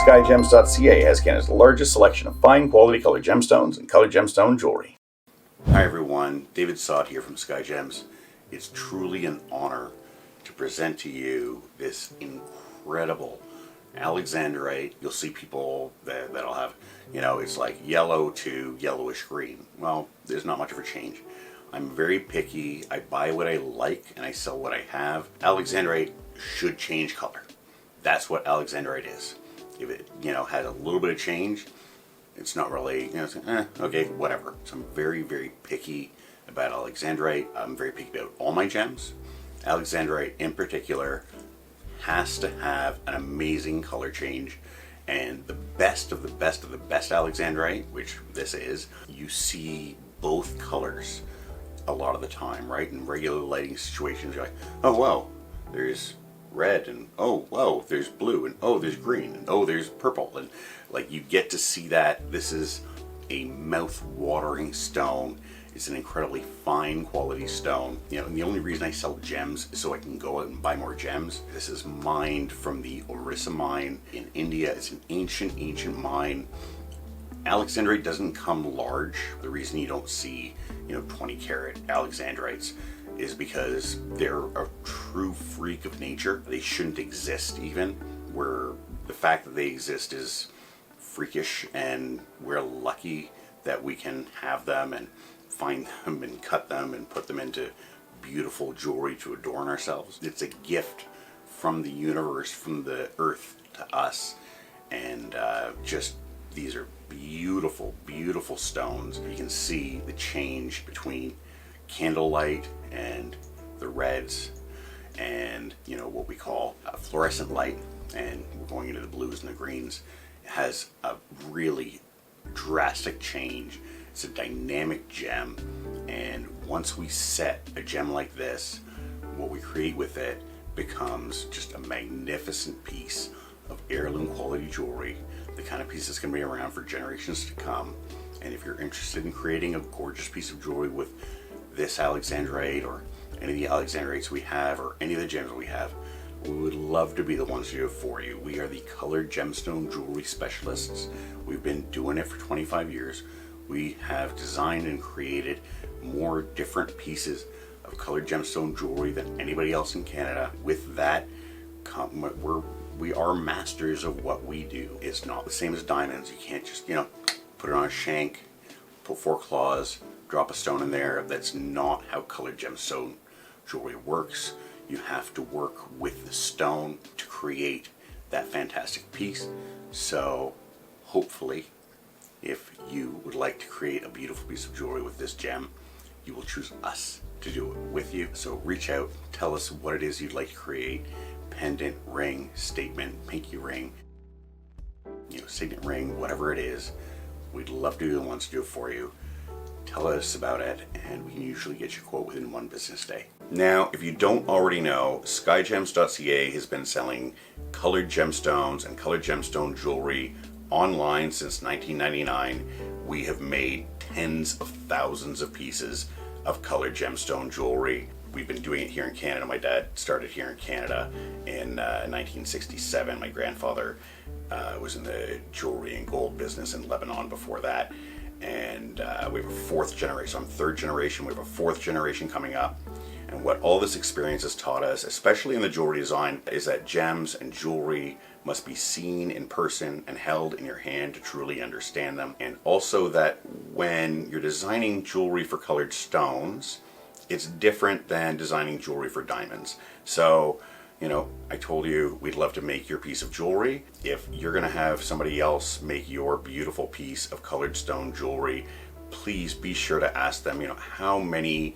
Skyjems.ca has Canada's largest selection of fine quality colored gemstones and colored gemstone jewelry. Hi everyone, David Sott here from Skyjems. It's truly an honor to present to you this incredible Alexandrite. You'll see people that'll have, it's like yellow to yellowish green. Well, there's not much of a change. I'm very picky. I buy what I like and I sell what I have. Alexandrite should change color. That's what Alexandrite is. If it, has a little bit of change, it's not really, okay, whatever. So I'm very, very picky about Alexandrite. I'm very picky about all my gems. Alexandrite in particular has to have an amazing color change. And the best of the best of the best Alexandrite, which this is, you see both colors a lot of the time, right? In regular lighting situations, you're like, oh wow, there's red, and oh wow, there's blue, and oh there's green, and oh there's purple, and like you get to see that. This is a mouth-watering stone. It's an incredibly fine quality stone. And the only reason I sell gems is so I can go out and buy more gems. This is mined from the Orissa mine in India. It's an ancient mine. Alexandrite doesn't come large. The reason you don't see 20 karat Alexandrites is because they're a true freak of nature. They shouldn't exist even, where the fact that they exist is freakish, and we're lucky that we can have them and find them and cut them and put them into beautiful jewelry to adorn ourselves. It's a gift from the universe, from the earth to us, and these are beautiful, beautiful stones. You can see the change between candlelight and the reds and what we call a fluorescent light, and we're going into the blues and the greens. It has a really drastic change. It's a dynamic gem, and once we set a gem like this, what we create with it becomes just a magnificent piece of heirloom quality jewelry, the kind of piece that's going to be around for generations to come. And if you're interested in creating a gorgeous piece of jewelry with this Alexandrite or any of the Alexandrites we have or any of the gems we have, we would love to be the ones to do it for you. We are the colored gemstone jewelry specialists. We've been doing it for 25 years. We have designed and created more different pieces of colored gemstone jewelry than anybody else in Canada. With that, we are masters of what we do. It's not the same as diamonds. You can't just, put it on a shank, put 4 claws, drop a stone in there. That's not how colored gemstone jewelry works. You have to work with the stone to create that fantastic piece. So hopefully, if you would like to create a beautiful piece of jewelry with this gem, you will choose us to do it with you. So reach out, tell us what it is you'd like to create. Pendant, ring, statement, pinky ring, signet ring, whatever it is. We'd love to be the ones to do it for you. Tell us about it, and we can usually get you a quote within 1 business day. Now, if you don't already know, Skyjems.ca has been selling colored gemstones and colored gemstone jewelry online since 1999. We have made tens of thousands of pieces of colored gemstone jewelry. We've been doing it here in Canada. My dad started here in Canada in 1967. My grandfather was in the jewelry and gold business in Lebanon before that. And we have a 4th generation. I'm 3rd generation. We have a 4th generation coming up. And what all this experience has taught us, especially in the jewelry design, is that gems and jewelry must be seen in person and held in your hand to truly understand them. And also that when you're designing jewelry for colored stones, it's different than designing jewelry for diamonds. So, I told you we'd love to make your piece of jewelry. If you're gonna have somebody else make your beautiful piece of colored stone jewelry, please be sure to ask them, how many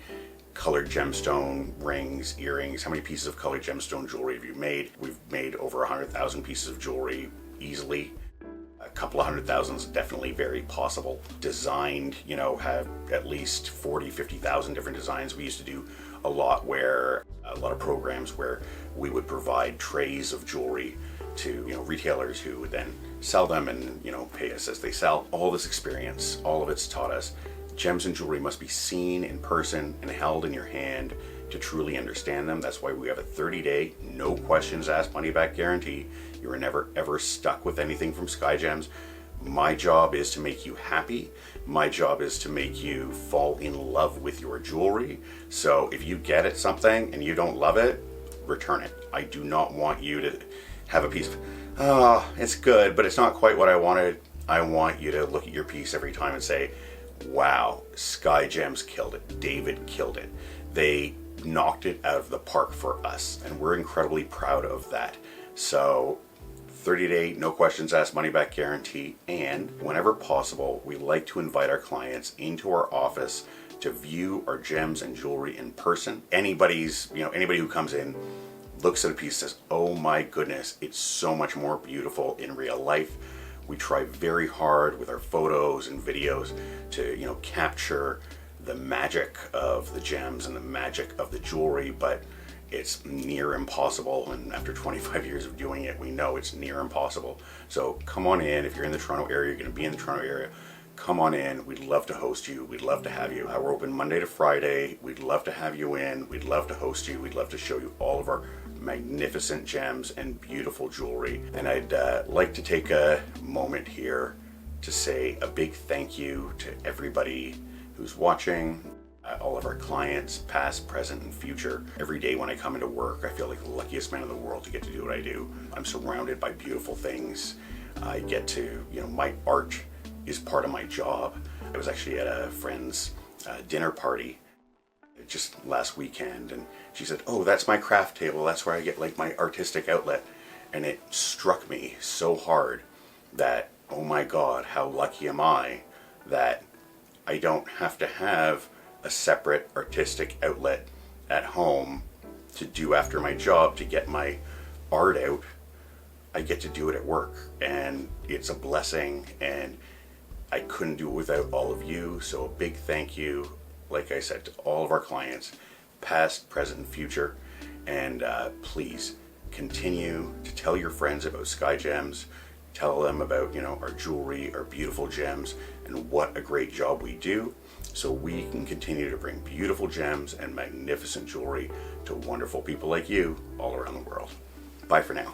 colored gemstone rings, earrings, how many pieces of colored gemstone jewelry have you made? We've made over 100,000 pieces of jewelry easily. A couple of 100,000 is definitely very possible. Designed, have at least 40, 50,000 different designs. We used to do a lot of programs where we would provide trays of jewelry to retailers who would then sell them and pay us as they sell. All this experience, all of it's taught us gems and jewelry must be seen in person and held in your hand to truly understand them. That's why we have a 30-day, no questions asked money back guarantee. You're never ever stuck with anything from Skyjems. My job is to make you happy. My job is to make you fall in love with your jewelry. So if you get it something and you don't love it, return it. I do not want you to have a piece of, oh, it's good, but it's not quite what I wanted. I want you to look at your piece every time and say, wow, Skyjems killed it. David killed it. They knocked it out of the park for us, and we're incredibly proud of that. So 30-day, no questions asked, money back guarantee, and whenever possible, we like to invite our clients into our office to view our gems and jewelry in person. Anybody who comes in, looks at a piece, says, oh my goodness, it's so much more beautiful in real life. We try very hard with our photos and videos to, capture the magic of the gems and the magic of the jewelry, but it's near impossible, and after 25 years of doing it, we know it's near impossible. So come on in. If you're in the Toronto area, you're going to be in the Toronto area, come on in. We'd love to host you. We'd love to have you. We're open Monday to Friday. We'd love to have you in. We'd love to host you. We'd love to show you all of our magnificent gems and beautiful jewelry. And I'd like to take a moment here to say a big thank you to everybody who's watching, all of our clients, past, present, and future. Every day when I come into work, I feel like the luckiest man in the world to get to do what I do. I'm surrounded by beautiful things. I get to, my art is part of my job. I was actually at a friend's dinner party just last weekend, and she said, oh, that's my craft table. That's where I get like my artistic outlet. And it struck me so hard that, oh my God, how lucky am I that I don't have to have a separate artistic outlet at home to do after my job to get my art out. I get to do it at work, and it's a blessing, and I couldn't do it without all of you. So a big thank you, like I said, to all of our clients, past, present, and future. And please continue to tell your friends about Skyjems. Tell them about, our jewelry, our beautiful gems, and what a great job we do, so we can continue to bring beautiful gems and magnificent jewelry to wonderful people like you all around the world. Bye for now.